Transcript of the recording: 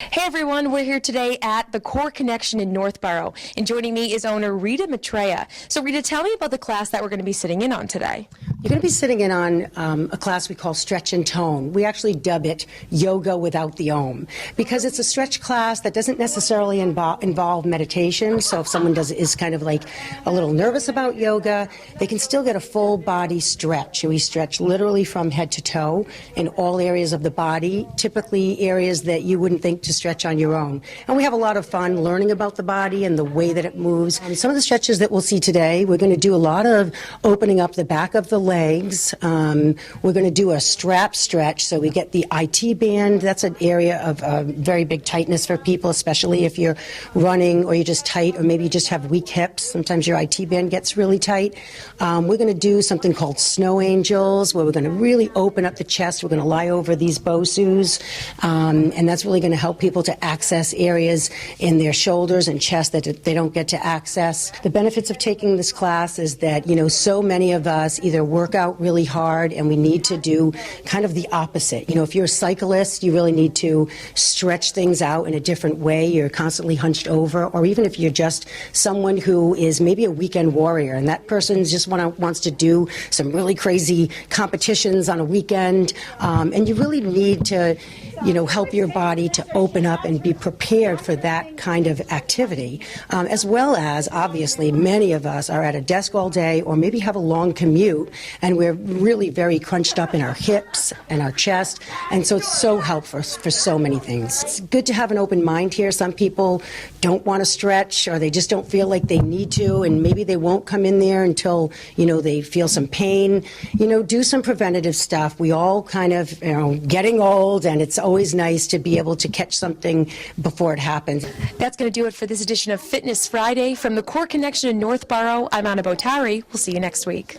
Hey everyone, we're here today at the Core Connection in Northborough, and joining me is owner Rita Maitreya. So Rita, tell me about the class that we're going to be sitting in on today. You're going to be sitting in on a class we call Stretch and Tone. We actually dub it Yoga Without the Om, because it's a stretch class that doesn't necessarily involve meditation. So if someone is kind of like a little nervous about yoga, they can still get a full body stretch. We stretch literally from head to toe in all areas of the body, typically areas that you wouldn't think to stretch on your own. And we have a lot of fun learning about the body and the way that it moves. Some of the stretches that we'll see today, we're going to do a lot of opening up the back of the legs. We're going to do a strap stretch, so we get the IT band. That's an area of very big tightness for people, especially if you're running or you're just tight, or maybe you just have weak hips. Sometimes your IT band gets really tight. We're going to do something called snow angels, where we're going to really open up the chest. We're going to lie over these bosus, and that's really going to help people to access areas in their shoulders and chest that they don't get to access. The benefits of taking this class is that, so many of us either work out really hard and we need to do kind of the opposite. If you're a cyclist, you really need to stretch things out in a different way. You're constantly hunched over. Or even if you're just someone who is maybe a weekend warrior and that person just wants to do some really crazy competitions on a weekend, and you really need to help your body to open up and be prepared for that kind of activity, as well as, obviously, many of us are at a desk all day or maybe have a long commute, and we're really very crunched up in our hips and our chest, and so it's so helpful for so many things. It's good to have an open mind here. Some people don't want to stretch, or they just don't feel like they need to, and maybe they won't come in there until, they feel some pain. Do some preventative stuff. We all kind of, getting old, and it's always nice to be able to catch something before it happens. That's going to do it for this edition of Fitness Friday. From the Core Connection in Northborough, I'm Bottary. We'll see you next week.